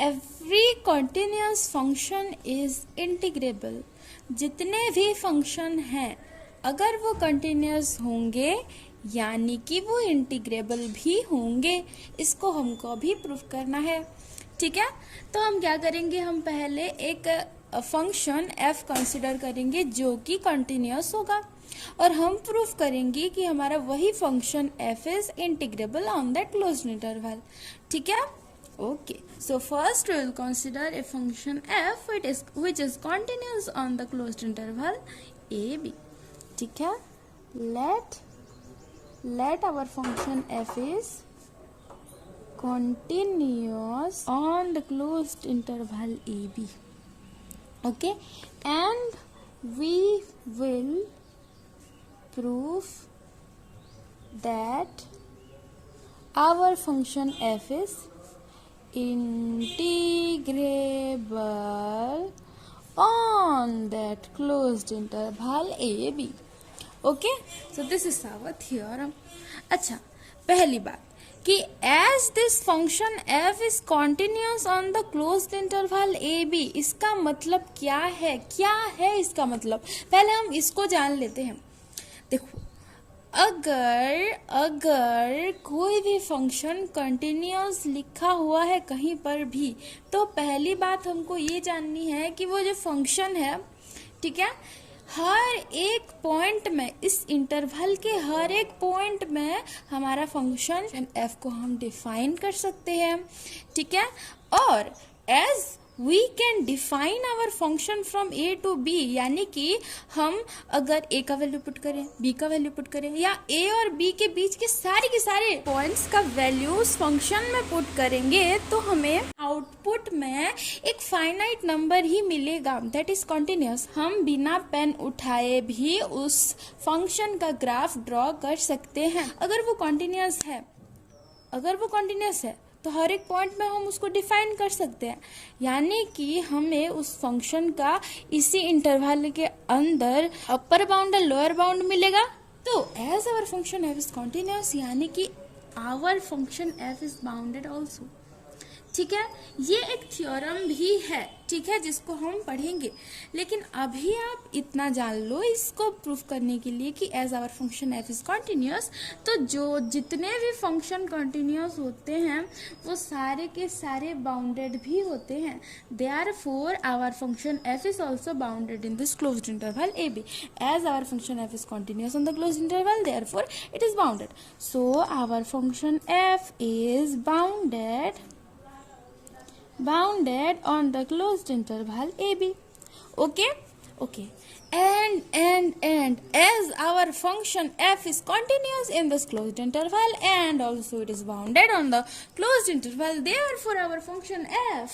Every continuous function is integrable. जितने भी function हैं अगर वो कंटिन्यूअस होंगे यानी कि वो इंटीग्रेबल भी होंगे, इसको हमको भी प्रूफ करना है। ठीक है, तो हम क्या करेंगे, हम पहले एक फंक्शन f कंसिडर करेंगे जो कि कंटिन्यूअस होगा और हम प्रूफ करेंगे कि हमारा वही function f is integrable on that closed interval. ठीक है, okay, so first we will consider a function f which is continuous on the closed interval a b. ठीक है, let our function f is continuous on the closed interval a b. Okay, and we will prove that our function f is integrable on that closed interval a b. Okay, so this is our theorem. अच्छा, पहली बात कि as this function f is continuous on the closed interval a b, इसका मतलब क्या है इसका मतलब, पहले हम इसको जान लेते हैं। देखो, अगर कोई भी फंक्शन कंटिन्यूअस लिखा हुआ है कहीं पर भी, तो पहली बात हमको ये जाननी है कि वो जो फंक्शन है, ठीक है, हर एक पॉइंट में, इस इंटरवल के हर एक पॉइंट में हमारा फंक्शन f को हम डिफाइन कर सकते हैं। ठीक है, और as we can define our function from a to b, यानी कि हम अगर a का वैल्यू पुट करें, b का वैल्यू पुट करें, या a और b के बीच के सारे पॉइंट्स का वैल्यूज फंक्शन में पुट करेंगे, तो हमें आउटपुट में एक फाइनाइट नंबर ही मिलेगा दैट इज कंटिन्यूअस। हम बिना पेन उठाए भी उस फंक्शन का ग्राफ ड्रॉ कर सकते हैं। अगर वो कंटिन्यूअस है तो हर एक पॉइंट में हम उसको डिफाइन कर सकते हैं, यानी कि हमें उस फंक्शन का इसी इंटरवल के अंदर अपर बाउंड और लोअर बाउंड मिलेगा। तो as our function f is continuous, यानी कि our function f is bounded also. ठीक है, ये एक थ्योरम भी है, ठीक है, जिसको हम पढ़ेंगे, लेकिन अभी आप इतना जान लो इसको प्रूफ करने के लिए कि as our function f is continuous, तो जो जितने भी फंक्शन कंटिन्यूअस होते हैं वो सारे के सारे बाउंडेड भी होते हैं। Therefore our function f is also bounded in this closed interval a b। As our function f is continuous on the closed interval, therefore it is bounded. So our function f is bounded on the closed interval AB. Okay, and as our function f is continuous in this closed interval and also it is bounded on the closed interval, therefore our function f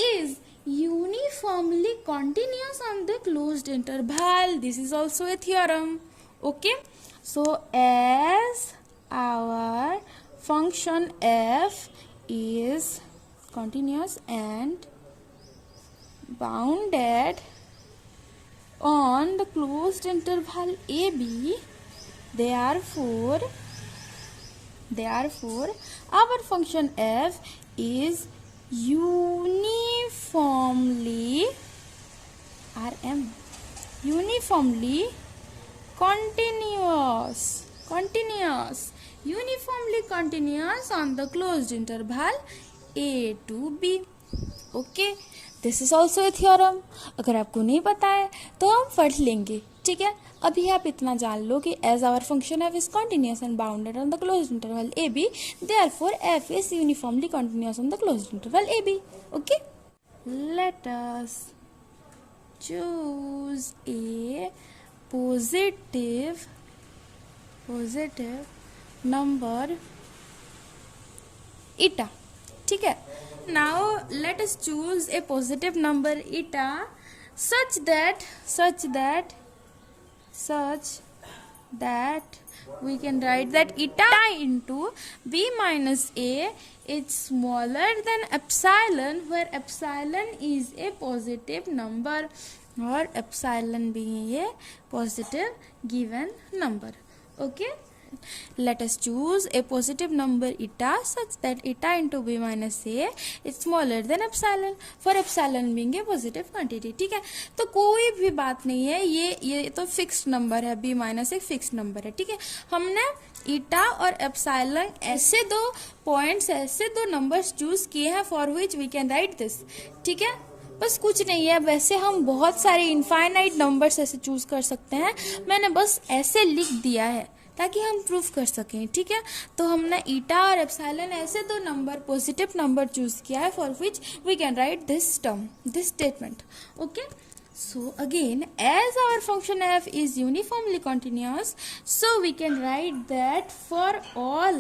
is uniformly continuous on the closed interval. This is also a theorem. Okay, so as our function f is continuous and bounded on the closed interval AB, therefore our function f is uniformly continuous on the closed interval a to b. Okay, this is also a theorem. अगर आपको नहीं पता है तो हम पढ़ लेंगे। ठीक है, अभी आप इतना जान लो कि as our function f is continuous and bounded on the closed interval a b, therefore f is uniformly continuous on the closed interval a b. Okay, let us choose a positive number eta. ठीक है, now let us choose a positive number eta such that we can write that eta into b minus a is smaller than epsilon, where epsilon is a positive number or epsilon being a positive given number. Okay, epsilon. Let us choose a positive number eta such that eta into b minus a is smaller than epsilon, for epsilon being a positive quantity. ठीक है, तो कोई भी बात नहीं है, ये तो फिक्स्ड नंबर है, b माइनस एक फिक्स्ड नंबर है. ठीक है, हमने ईटा और एप्सिलॉन ऐसे दो पॉइंट्स, ऐसे दो नंबर्स चूज किए हैं for which we can write this. ठीक है, बस कुछ नहीं है. वैसे हम बहुत सारे इनफाइनाइट नंबर्स ऐसे चूज कर सकते हैं, मैंने बस ऐसे लिख दिया है ताकि हम प्रूफ कर सकें. ठीक है, तो हमने ईटा और एप्सिलॉन ऐसे दो नंबर, पॉजिटिव नंबर चूज किया है for which we can write this term, this statement. Okay, so again, as our function f is uniformly continuous, so we can write that for all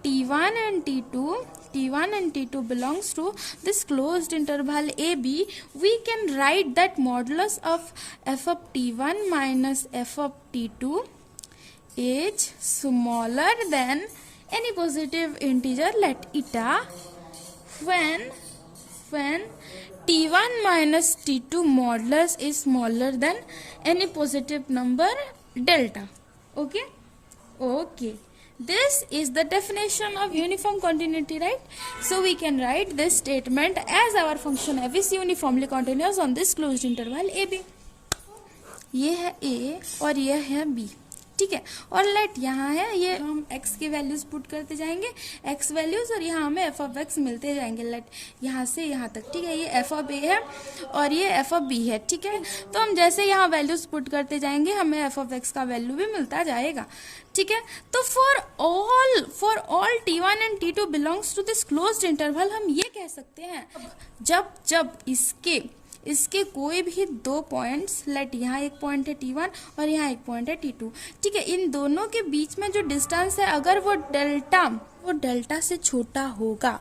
t1 and t2 belongs to this closed interval ab, we can write that modulus of f of t1 minus f of t2 is smaller than any positive integer, let eta, when t1 minus t2 modulus is smaller than any positive number delta. Okay, this is the definition of uniform continuity, right? So we can write this statement as our function f is uniformly continuous on this closed interval ab. ये है a और ये है b. ठीक है, और late यहाँ है, ये हम x की वैल्यूज पुट करते जाएंगे, x वैल्यूज, और यहाँ हमें f ऑफ x मिलते जाएंगे. लेट यहाँ से यहाँ तक. ठीक है, ये f ऑफ a है और ये f ऑफ b है. ठीक है, तो हम जैसे यहाँ वैल्यूज पुट करते जाएंगे हमें f ऑफ x का वैल्यू भी मिलता जाएगा. ठीक है, तो for all t1 and t2 belongs to this closed interval हम ये कह सकते हैं जब इसके कोई भी दो पॉइंट्स, लेट यहाँ एक पॉइंट है t1 और यहाँ एक पॉइंट है t2. ठीक है, इन दोनों के बीच में जो डिस्टेंस है अगर वो डेल्टा से छोटा होगा,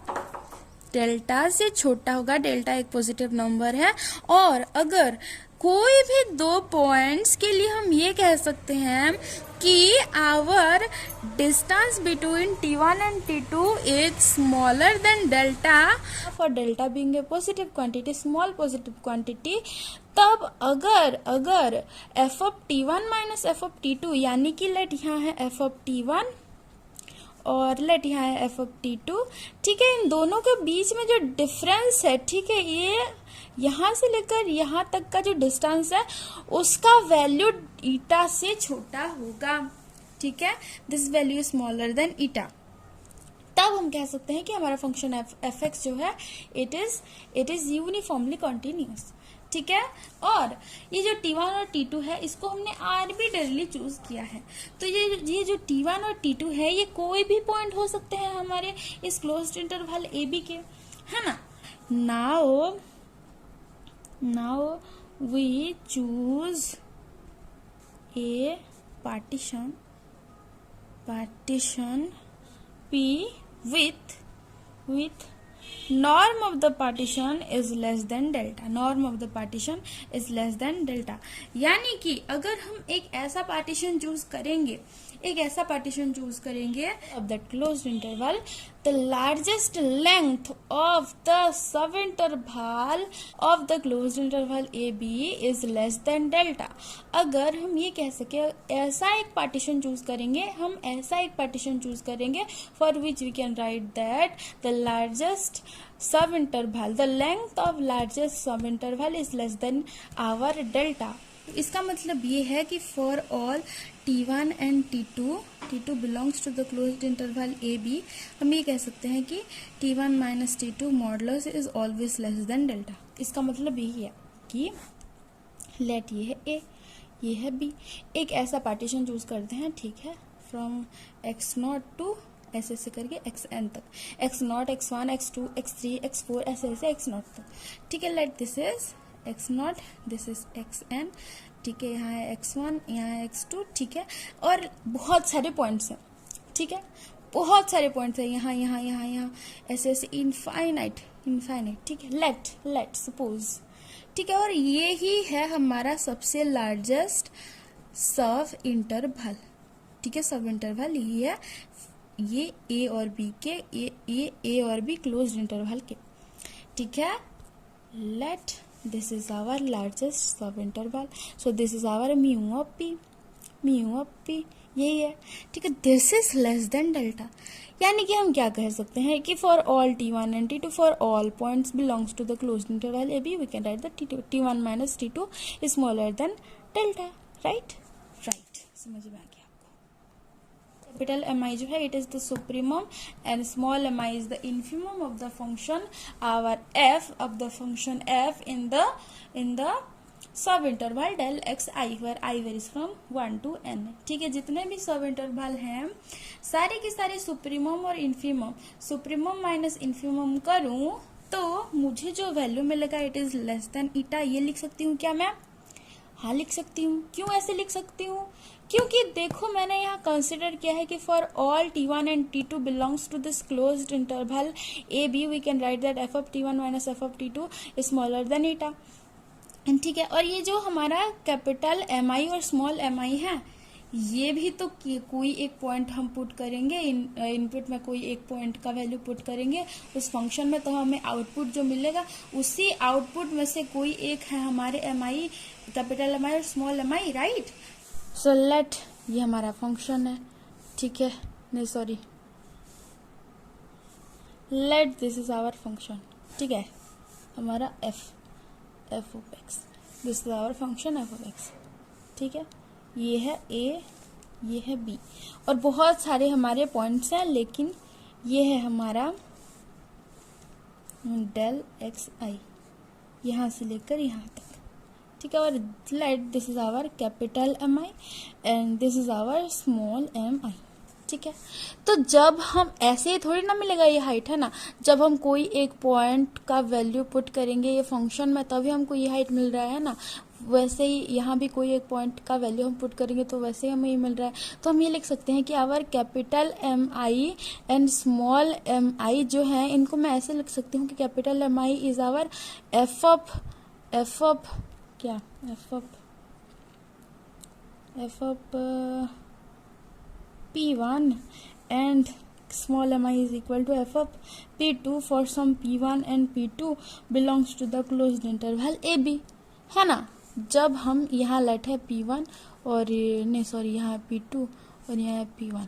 डेल्टा एक पॉजिटिव नंबर है, और अगर कोई भी दो पॉइंट्स के लिए हम ये कह सकते हैं कि our distance between t1 and t2 is smaller than delta, for delta being a positive quantity, small positive quantity, तब अगर f of t1 minus f of t2, यानी कि लेट यहाँ है f ऑफ t1 और लेट यहाँ है f of t2. ठीक है, इन दोनों के बीच में जो डिफरेंस है, ठीक है, ये यहाँ से लेकर यहाँ तक का जो डिस्टेंस है उसका वैल्यू ईटा से छोटा होगा. ठीक है, this value is smaller than eta. तब हम कह सकते हैं कि हमारा फंक्शन एफ एक्स जो है इट इज यूनिफॉर्मली कॉन्टिन्यूस. ठीक है, और ये जो t1 और t2 है इसको हमने आर्बिट्ररीली चूज किया है. तो ये जो t1 और t2 है ये कोई भी पॉइंट हो सकते हैं हमारे इस क्लोज्ड इंटरवल ab के, है ना. Now we choose a partition P with norm of the partition is less than delta. Norm of the partition is less than delta. यानी कि अगर हम एक ऐसा पार्टीशन चूज करेंगे of that closed interval, the largest length of the subinterval of the closed interval AB is less than delta. अगर हम ये कह सके ऐसा एक पार्टीशन चूज करेंगे for which we can write that the largest subinterval, the length of largest subinterval is less than our delta. इसका मतलब ये है कि for all t1 and t2 belongs to the closed interval AB, हम ये कह सकते हैं कि t1 minus t2 modulus is always less than delta. इसका मतलब यही है कि लेट ये है A, ये है B. एक ऐसा पार्टीशन चूज करते हैं, ठीक है, फ्रॉम x0 टू ऐसे करके xn तक, x0, x1, x2, x3, x4 ऐसे x0 तक. ठीक है, late this is x0, this is xn. ठीक है, यहाँ है x1, यहाँ है x2. ठीक है, और बहुत सारे पॉइंट्स हैं. ठीक है, बहुत सारे पॉइंट्स हैं यहाँ ऐसे इनफाइनाइट. ठीक है, लेट सपोज. ठीक है, और ये ही है हमारा सबसे लार्जेस्ट सब इंटरवल. ठीक है, सब इंटरवल ये है, ये A और B के, ये A और B क्लोज्ड इंटरवल के. ठीक है, late this is our largest subinterval, so this is our mu of p. यही है, ठीक है। This is less than delta, यानी कि हम क्या कह सकते हैं कि for all T1 and T2 for all points belongs to the closed interval A B we can write the T1 minus T2 is smaller than delta, right. समझ में आ गया आपको। कैपिटल Mi जो है it is the supremum and small mi is the infimum of the function our f of the function f in the sub interval del x i where i varies from 1 to n, ठीक है। जितने भी सब interval हैं सारे के सारे supremum और इन्फीमम, सुप्रीमम माइनस इन्फीमम करूं तो मुझे जो वैल्यू मिलेगा इट इज लेस देन ईटा, ये लिख सकती हूँ क्या मैं? हाँ लिख सकती हूँ। क्यों ऐसे लिख सकती हूँ? क्योंकि देखो मैंने यहाँ कंसिडर किया है कि for all T1 and T2 belongs to this closed interval A B we can write that f of T1 minus f of T2 is smaller than eta, ठीक है। और ये जो हमारा कैपिटल Mi और स्मॉल mi है ये भी तो कोई एक पॉइंट हम पुट करेंगे, इनपुट में कोई एक पॉइंट का वैल्यू पुट करेंगे उस फंक्शन में, तो हमें आउटपुट जो मिलेगा उसी आउटपुट में से कोई एक है हमारे Mi, कैपिटल Mi और small mi, right. So let, ये हमारा फंक्शन है, ठीक है, नहीं sorry, let this is our function, ठीक है, हमारा f of x, this is our function f of x, ठीक है। ये है a, ये है b और बहुत सारे हमारे पॉइंट्स हैं, लेकिन ये है हमारा डेल एक्स आई यहाँ से लेकर यहाँ तक, ठीक है। और let this is our capital Mi and this is our small mi, ठीक है। तो जब हम ऐसे ही थोड़ी ना मिलेगा ये हाइट, है ना, जब हम कोई एक पॉइंट का वैल्यू पुट करेंगे ये फंक्शन में तभी हमको ये हाइट मिल रहा है ना, वैसे ही यहाँ भी कोई एक पॉइंट का वैल्यू हम पुट करेंगे तो वैसे ही हमें ये मिल रहा है। तो हम ये लिख सकते हैं कि our capital Mi and small mi जो है इनको मैं ऐसे लिख सकती हूँ कि capital Mi is our f of क्या f of P1 and small mi is equal to f of P2 for some P1 and P2 belongs to the closed interval AB, है ना। जब हम यहाँ लेट है P1 और नहीं sorry यहाँ P2 और यहाँ P1,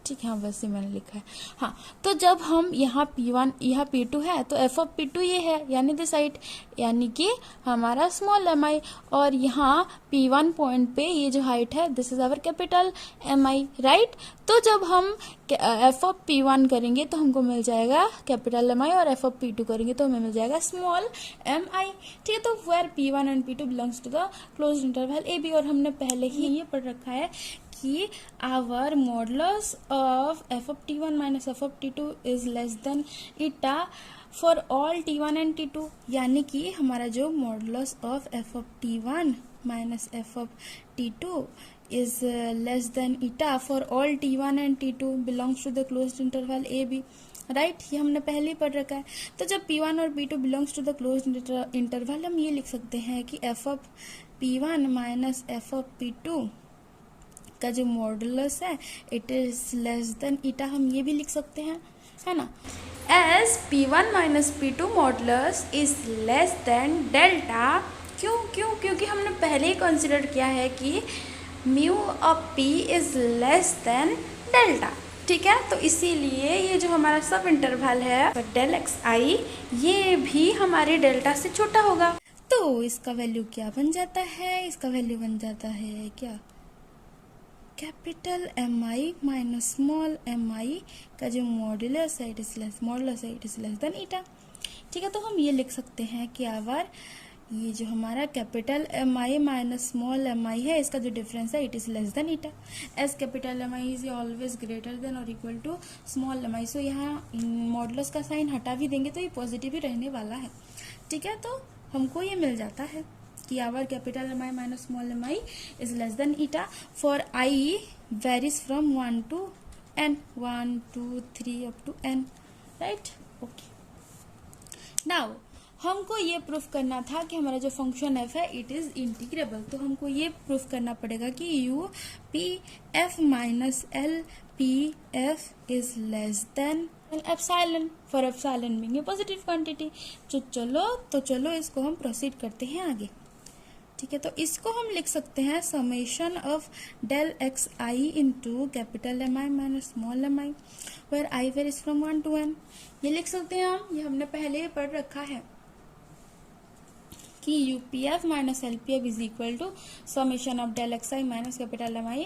ठीक है, हाँ वैसे मैंने लिखा है, हाँ। तो जब हम यहाँ P1 यहाँ P2 है तो f ऑफ P2 ये है, यानी दिस हाइट, यानी कि हमारा स्मॉल mi, और यहाँ P1 पॉइंट पे ये जो हाइट है this is our capital Mi, right. तो जब हम f ऑफ P1 करेंगे तो हमको मिल जाएगा कैपिटल Mi और f ऑफ P2 करेंगे तो हमें मिल जाएगा स्मॉल mi, ठीक है। तो where P1 and P2 belongs to the closed interval AB, और हमने पहले ही ये पढ़ रखा है कि our modulus of f of T1 minus f of T2 is less than eta for all T1 and T2, यानी कि हमारा जो modulus of f of T1 minus f of T2 is less than eta for all T1 and T2 belongs to the closed interval AB, right. ये हमने पहले ही पढ़ रखा है। तो जब P1 और P2 belongs to the closed interval हम ये लिख सकते हैं कि f of P1 minus f of P2 का जो मॉडुलस है it is less than eta, हम ये भी लिख सकते हैं, है ना। As P1 minus P2 modulus is less than delta, क्योंकि हमने पहले ही कंसिडर किया है कि mu of P is less than delta, ठीक है। तो इसीलिए ये जो हमारा सब इंटरवल है डेल एक्स आई ये भी हमारे डेल्टा से छोटा होगा। तो इसका वैल्यू क्या बन जाता है? इसका वैल्यू बन जाता है क्या, capital Mi minus small mi का जो मॉडुलस है it is less than eta, ठीक है। तो हम ये लिख सकते हैं कि आवर ये जो हमारा capital Mi minus small mi है इसका जो डिफरेंस है it is less than eta, as capital Mi is always greater than और equal to small mi। So यहाँ मॉडुलस का साइन हटा भी देंगे तो ये पॉजिटिव ही रहने वाला है, ठीक है। तो हमको ये मिल जाता है कि our capital Mi minus small mi is less than eta for i varies from 1 to n, 1 2 3 up to n, right, okay. Now हमको ये प्रूफ करना था कि हमारा जो फंक्शन f है इट इज इंटीग्रेबल, तो हमको ये प्रूफ करना पड़ेगा कि u p f minus l p f is less then epsilon, for epsilon being a positive quantity. तो चलो इसको हम प्रोसीड करते हैं आगे, ठीक है, तो इसको हम लिख सकते हैं summation of del x i into capital M i minus small m i where i varies from 1 to n। ये लिख सकते हैं हम, ये हमने पहले ही पढ़ रखा है कि UPF minus LPF is equal to summation of del x i minus capital M i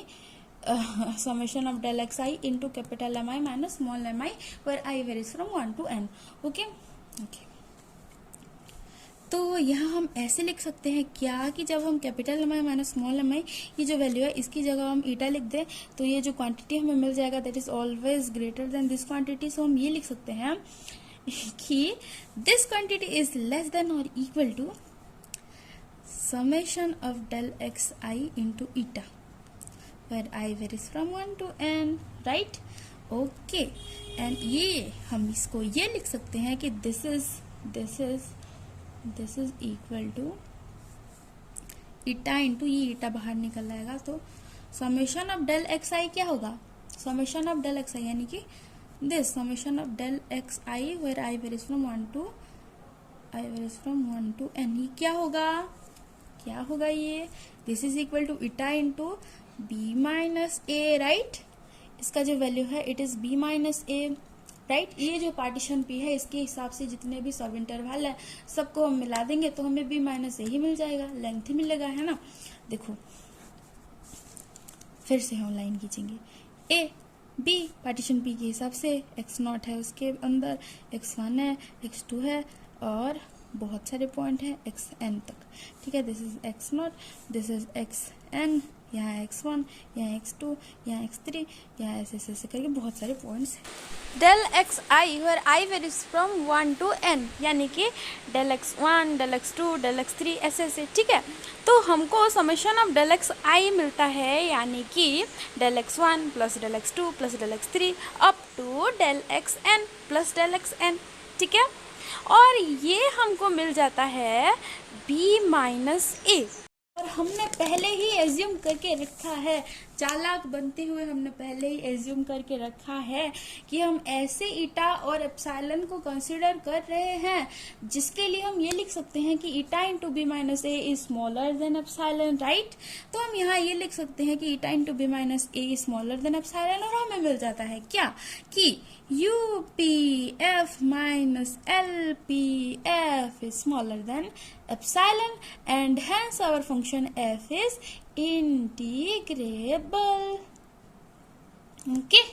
summation of del x i into capital M i minus small m i where i varies from 1 to n। Okay okay, तो यहाँ हम ऐसे लिख सकते हैं क्या कि जब हम capital M i minus small m आई ये जो वैल्यू है इसकी जगह हम ईटा लिख दें तो ये जो क्वांटिटी हमें मिल जाएगा that is always greater than this quantity. So हम ये लिख सकते हैं कि this quantity is less than और equal to summation of del xi into eta where I varies from 1 to n, right? Okay, and ये हम इसको ये लिख सकते हैं कि this is equal to eta into ये eta बाहर निकल आएगा तो summation of del xi क्या होगा, summation of del xi यानी कि this summation of del xi where I varies from 1 to n, ये क्या होगा ये this is equal to eta into b minus a, right? इसका जो वैल्यू है it is b minus a, right? ये जो पार्टीशन पी है इसके हिसाब से जितने भी सब इंटरवल है सबको हम मिला देंगे तो हमें बी माइनस ए ही मिल जाएगा, लेंथ ही मिलेगा, है ना? देखो फिर से हम लाइन खींचेंगे, ए बी पार्टीशन पी के हिसाब से एक्स नॉट है उसके अंदर, x1 है, x2 है और बहुत सारे पॉइंट हैं xn तक, ठीक है? This is x not, this is xn, यहाँ x1, यहाँ x2, यहाँ x3, यहाँ ऐसे करके बहुत सारे पॉइंट्स हैं। Del x i where i varies from 1 to n यानी कि del x1, del x2, del x3 ऐसे, ठीक है? तो हमको summation of del x i मिलता है यानी कि del x1 plus del x2 plus del x3 up to del xn plus del xn, ठीक है? और ये हमको मिल जाता है b माइनस ए, और हमने पहले ही एज्यूम करके रखा है, चालाक बनते हुए हमने पहले ही एज्यूम करके रखा है कि हम ऐसे ईटा और एप्सिलॉन को कंसीडर कर रहे हैं जिसके लिए हम ये लिख सकते हैं कि eta into b minus a is smaller than epsilon, right? तो हम यहाँ ये लिख सकते हैं कि eta into b minus a is smaller than epsilon और हमें मिल जाता है क्या कि UPF minus LPF is smaller than epsilon and hence our function f is integrable. Okay.